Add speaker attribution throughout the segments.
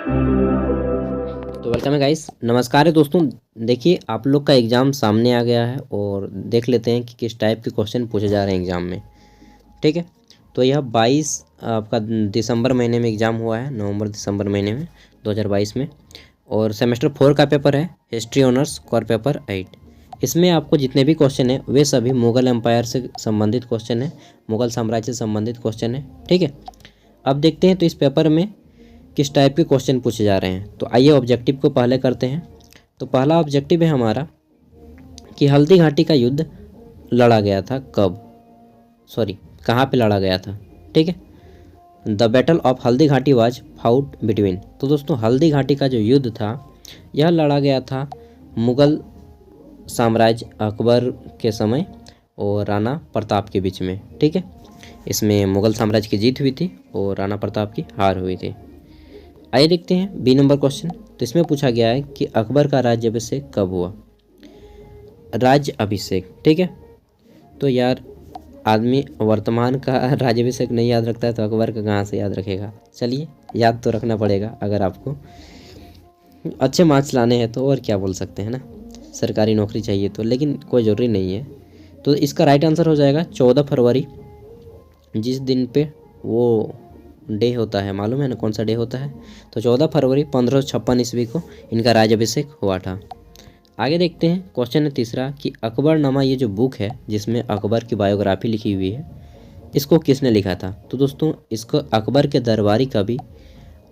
Speaker 1: तो वेलकम है गाइस, नमस्कार है दोस्तों। देखिए आप लोग का एग्ज़ाम सामने आ गया है और देख लेते हैं कि किस टाइप के क्वेश्चन पूछे जा रहे हैं एग्ज़ाम में। ठीक है, तो यह 22 आपका दिसंबर महीने में एग्ज़ाम हुआ है, नवंबर दिसंबर महीने में 2022 में। और सेमेस्टर 4 का पेपर है, हिस्ट्री ऑनर्स कोर पेपर 8। इसमें आपको जितने भी क्वेश्चन हैं वे सभी मुग़ल एम्पायर से संबंधित क्वेश्चन है, मुग़ल साम्राज्य से संबंधित क्वेश्चन है। ठीक है, अब देखते हैं तो इस पेपर में किस टाइप के क्वेश्चन पूछे जा रहे हैं। तो आइए ऑब्जेक्टिव को पहले करते हैं। तो पहला ऑब्जेक्टिव है हमारा कि हल्दी घाटी का युद्ध लड़ा गया था कब, कहाँ पे लड़ा गया था। ठीक है, the battle of Haldi Ghati was fought between. तो दोस्तों हल्दी घाटी का जो युद्ध था यह लड़ा गया था मुग़ल साम्राज्य अकबर के समय और राणा प्रताप के बीच में। ठीक है, इसमें मुग़ल साम्राज्य की जीत हुई थी और राणा प्रताप की हार हुई थी। आइए देखते हैं बी नंबर क्वेश्चन। तो इसमें पूछा गया है कि अकबर का राज्याभिषेक कब हुआ। राज्य अभिषेक, ठीक है, तो यार आदमी वर्तमान का राज्याभिषेक नहीं याद रखता है तो अकबर का कहाँ से याद रखेगा। चलिए याद तो रखना पड़ेगा अगर आपको अच्छे मार्क्स लाने हैं तो, और क्या बोल सकते हैं ना, सरकारी नौकरी चाहिए तो, लेकिन कोई ज़रूरी नहीं है। तो इसका राइट आंसर हो जाएगा 14 फरवरी। जिस दिन पे वो डे होता है, मालूम है ना कौन सा डे होता है। तो 14 फरवरी 1556 ईस्वी को इनका राज्याभिषेक हुआ था। आगे देखते हैं, क्वेश्चन है तीसरा कि अकबरनामा ये जो बुक है जिसमें अकबर की बायोग्राफी लिखी हुई है, इसको किसने लिखा था। तो दोस्तों इसको अकबर के दरबारी कवि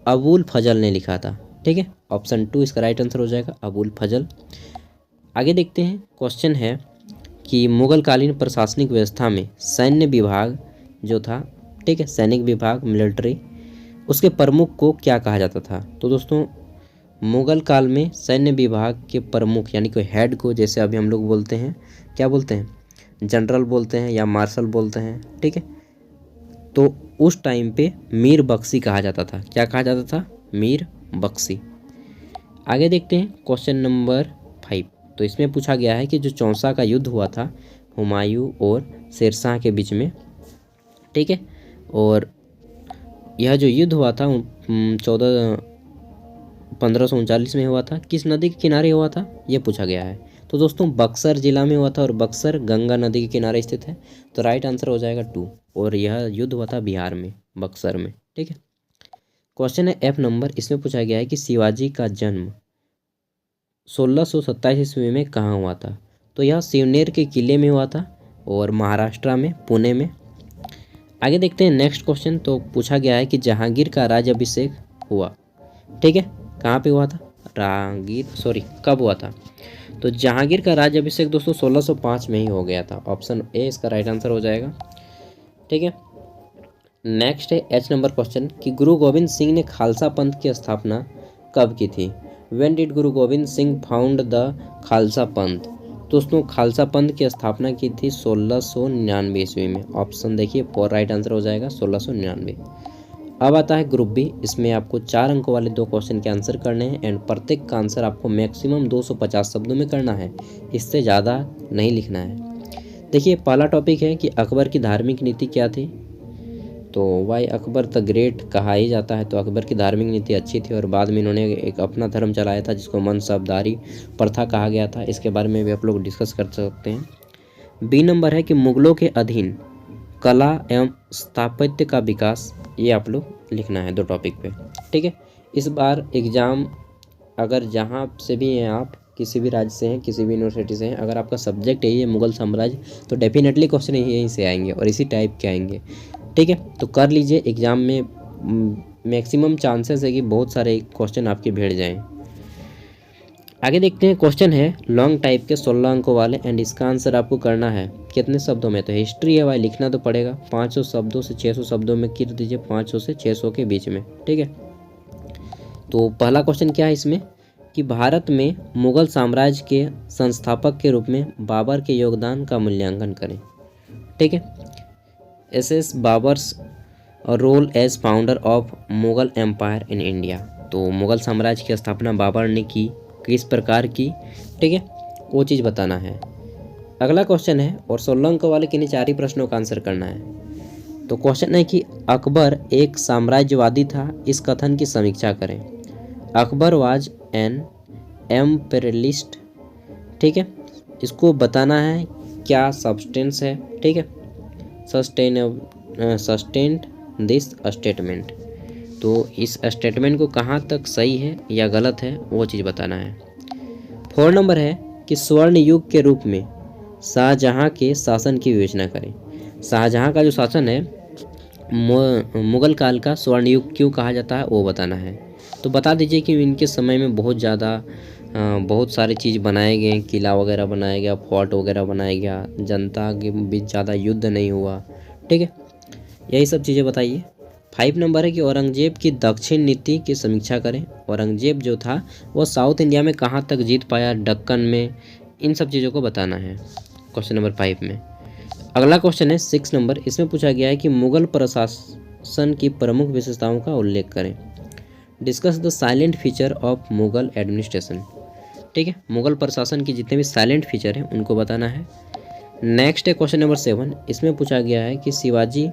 Speaker 1: अबुल फजल ने लिखा था। ठीक है, ऑप्शन 2 इसका राइट आंसर हो जाएगा, अबुल फजल। आगे देखते हैं, क्वेश्चन है कि मुग़ल कालीन प्रशासनिक व्यवस्था में सैन्य विभाग जो था, ठीक है, सैनिक विभाग मिलिट्री, उसके प्रमुख को क्या कहा जाता था। तो दोस्तों मुग़ल काल में सैन्य विभाग के प्रमुख यानी कोई हेड को, जैसे अभी हम लोग बोलते हैं, क्या बोलते हैं, जनरल बोलते हैं या मार्शल बोलते हैं। ठीक है, तो उस टाइम पे मीर बख्शी कहा जाता था। क्या कहा जाता था, मीर बख्शी। आगे देखते हैं क्वेश्चन नंबर 5। तो इसमें पूछा गया है कि जो चौसा का युद्ध हुआ था हुमायूं और शेरशाह के बीच में, ठीक है, और यह जो युद्ध हुआ था 1539 में हुआ था, किस नदी के किनारे हुआ था ये पूछा गया है। तो दोस्तों बक्सर जिला में हुआ था और बक्सर गंगा नदी के किनारे स्थित है। तो राइट आंसर हो जाएगा 2, और यह युद्ध हुआ था बिहार में, बक्सर में। ठीक है, क्वेश्चन है F नंबर। इसमें पूछा गया है कि शिवाजी का जन्म 1627 ईस्वी में कहाँ हुआ था। तो यह शिवनेर के किले में हुआ था और महाराष्ट्र में, पुणे में। आगे देखते हैं नेक्स्ट क्वेश्चन। तो पूछा गया है कि जहांगीर का राज्याभिषेक हुआ, ठीक है, कहाँ पे हुआ था, कब हुआ था। तो जहांगीर का राज्याभिषेक दोस्तों 1605 में ही हो गया था। ऑप्शन ए इसका राइट आंसर हो जाएगा। ठीक है, नेक्स्ट है H नंबर क्वेश्चन कि गुरु गोविंद सिंह ने खालसा पंथ की स्थापना कब की थी। When did Guru Govind Singh found the Khalsa पंथ। दोस्तों खालसा पंथ की स्थापना की थी 1699 ईस्वी में। ऑप्शन देखिए 4 राइट आंसर हो जाएगा 1699। अब आता है ग्रुप बी। इसमें आपको 4 अंकों वाले 2 क्वेश्चन के आंसर करने हैं एंड प्रत्येक का आंसर आपको मैक्सिमम 250 शब्दों में करना है, इससे ज़्यादा नहीं लिखना है। देखिए पहला टॉपिक है कि अकबर की धार्मिक नीति क्या थी। तो वाई अकबर द ग्रेट कहा ही जाता है, तो अकबर की धार्मिक नीति अच्छी थी और बाद में इन्होंने एक अपना धर्म चलाया था जिसको मनसबदारी प्रथा कहा गया था। इसके बारे में भी आप लोग डिस्कस कर सकते हैं। बी नंबर है कि मुग़लों के अधीन कला एवं स्थापत्य का विकास, ये आप लोग लिखना है 2 टॉपिक पे। ठीक है, इस बार एग्ज़ाम अगर जहाँ से भी हैं आप, किसी भी राज्य से हैं, किसी भी यूनिवर्सिटी से हैं, अगर आपका सब्जेक्ट यही है मुग़ल साम्राज्य, तो डेफिनेटली क्वेश्चन यहीं से आएंगे और इसी टाइप के आएंगे। ठीक है, तो कर लीजिए, एग्ज़ाम में मैक्सिमम चांसेस है कि बहुत सारे क्वेश्चन आपके भिड़ जाएं। आगे देखते हैं, क्वेश्चन है लॉन्ग टाइप के 16 अंकों वाले एंड इसका आंसर आपको करना है कितने शब्दों में। तो हिस्ट्री है भाई, लिखना तो पड़ेगा 500 शब्दों से 600 शब्दों में कर दीजिए, 500 से 600 के बीच में। ठीक है, तो पहला क्वेश्चन क्या है इसमें कि भारत में मुग़ल साम्राज्य के संस्थापक के रूप में बाबर के योगदान का मूल्यांकन करें। ठीक है, assess Babur's role as founder of Mughal empire in India. तो मुग़ल साम्राज्य की स्थापना बाबर ने की, किस प्रकार की, ठीक है, वो चीज़ बताना है। अगला क्वेश्चन है और 16 अंक वाले किन्हीं 4 ही प्रश्नों का आंसर करना है। तो क्वेश्चन है कि अकबर एक साम्राज्यवादी था, इस कथन की समीक्षा करें। अकबर वाज एन एम्पेरियलिस्ट, ठीक है। इसको बताना है क्या सब्सटेंस है, ठीक है। सस्टेन्ड दिस स्टेटमेंट, तो इस स्टेटमेंट को कहाँ तक सही है या गलत है वो चीज़ बताना है। 4 नंबर है कि स्वर्ण युग के रूप में शाहजहां के शासन की विवेचना करें। शाहजहां का जो शासन है मुगल काल का स्वर्ण युग क्यों कहा जाता है वो बताना है। तो बता दीजिए कि इनके समय में बहुत सारी चीज़ बनाए गए, किला वगैरह बनाया गया, फोर्ट वगैरह बनाया गया, जनता के बीच ज़्यादा युद्ध नहीं हुआ, ठीक है। यही सब चीज़ें बताइए। 5 नंबर है कि औरंगजेब की दक्षिण नीति की समीक्षा करें। औरंगजेब जो था वो साउथ इंडिया में कहाँ तक जीत पाया, दक्कन में, इन सब चीज़ों को बताना है क्वेश्चन नंबर 5 में। अगला क्वेश्चन है 6 नंबर, इसमें पूछा गया है कि मुगल प्रशासन की प्रमुख विशेषताओं का उल्लेख करें। Discuss the silent feature of Mughal administration, ठीक है। मुगल प्रशासन की जितने भी साइलेंट फीचर हैं उनको बताना है। नेक्स्ट है क्वेश्चन नंबर 7, इसमें पूछा गया है कि शिवाजी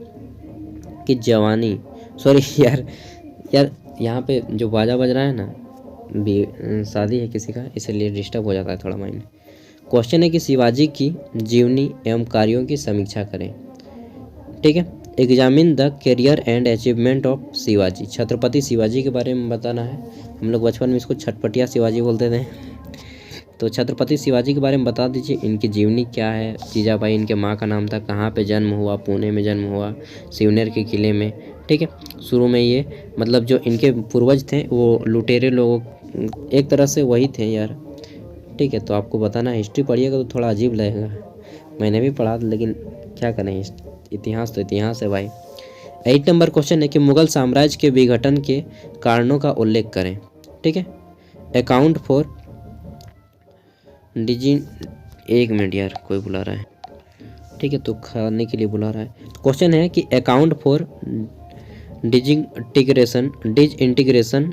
Speaker 1: की जवानी, सॉरी यार यहाँ पे जो बाजा बज रहा है ना, शादी है किसी का, इसलिए डिस्टर्ब हो जाता है थोड़ा माइंड। क्वेश्चन है कि शिवाजी की जीवनी एवं कार्यों की समीक्षा करें, ठीक है। Examine the career and achievement of Shivaji, Chhatrapati Shivaji के बारे में बताना है। हम लोग बचपन में इसको छटपटिया शिवाजी बोलते थे। तो छत्रपति शिवाजी के बारे में बता दीजिए, इनकी जीवनी क्या है। जीजाबाई इनके माँ का नाम था, कहाँ पे जन्म हुआ, पुणे में जन्म हुआ, सिवनेर के किले में, ठीक है। शुरू में ये मतलब जो इनके पूर्वज थे वो लुटेरे लोग एक तरह से वही थे यार, ठीक है। तो आपको बताना है, हिस्ट्री पढ़िएगा तो थोड़ा अजीब लगेगा, मैंने भी पढ़ा लेकिन क्या करें, इतिहास तो इतिहास है भाई। 8 नंबर क्वेश्चन है कि मुगल साम्राज्य के विघटन के कारणों का उल्लेख करें, ठीक है। अकाउंट फॉर डिजी, एक मिनट यार कोई बुला रहा है, ठीक है, तो खाने के लिए बुला रहा है। क्वेश्चन है कि account for disintegration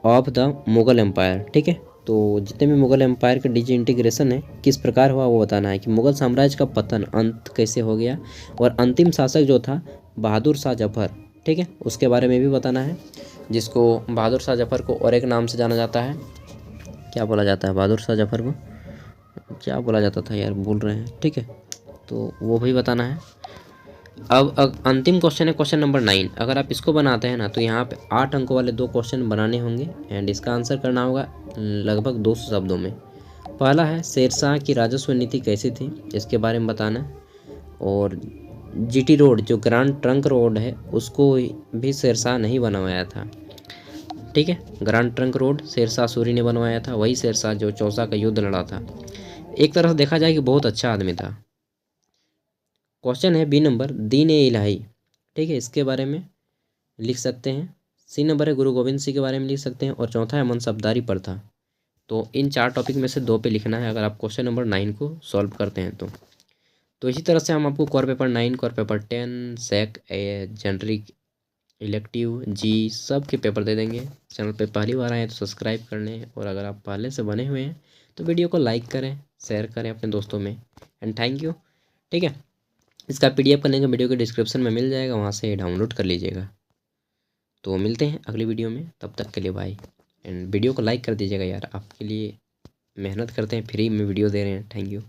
Speaker 1: of the Mughal empire, ठीक है। तो जितने भी मुगल एम्पायर का डिज इंटीग्रेशन है किस प्रकार हुआ वो बताना है, कि मुगल साम्राज्य का पतन अंत कैसे हो गया, और अंतिम शासक जो था बहादुर शाह जफर, ठीक है, उसके बारे में भी बताना है। जिसको बहादुर शाह जफर को और एक नाम से जाना जाता है, क्या बोला जाता है बहादुर शाह जफर को, क्या बोला जाता था यार, भूल रहे हैं, ठीक है, तो वो भी बताना है। अब अंतिम क्वेश्चन है क्वेश्चन नंबर 9। अगर आप इसको बनाते हैं ना तो यहाँ पे 8 अंकों वाले 2 क्वेश्चन बनाने होंगे एंड इसका आंसर करना होगा लगभग 200 शब्दों में। पहला है शेरशाह की राजस्व नीति कैसी थी, इसके बारे में बताना है। और जीटी रोड जो ग्रांड ट्रंक रोड है उसको भी शेरशाह नहीं बनवाया था, ठीक है। Grand trunk road Sher Shah Suri ने बनवाया था, वही शेरशाह जो चौसा का युद्ध लड़ा था। एक तरह से देखा जाए कि बहुत अच्छा आदमी था। क्वेश्चन है बी नंबर, दीन ए इलाही, ठीक है, इसके बारे में लिख सकते हैं। सी नंबर है गुरु गोविंद सिंह के बारे में लिख सकते हैं। और चौथा है मनसबदारी प्रथा। तो इन 4 टॉपिक में से 2 पे लिखना है अगर आप क्वेश्चन नंबर 9 को सॉल्व करते हैं तो इसी तरह से हम आपको कोर पेपर 9, कोर पेपर 10, सेक, जेनरिक, इलेक्टिव, जी सब के पेपर दे देंगे। चैनल पे पहली बार आए हैं तो सब्सक्राइब कर लें, और अगर आप पहले से बने हुए हैं तो वीडियो को लाइक करें, शेयर करें अपने दोस्तों में, एंड थैंक यू, ठीक है। इसका पीडीएफ का लिंक वीडियो के डिस्क्रिप्शन में मिल जाएगा, वहाँ से डाउनलोड कर लीजिएगा। तो मिलते हैं अगली वीडियो में, तब तक के लिए बाय। एंड वीडियो को लाइक कर दीजिएगा यार, आपके लिए मेहनत करते हैं, फ्री में वीडियो दे रहे हैं, थैंक यू।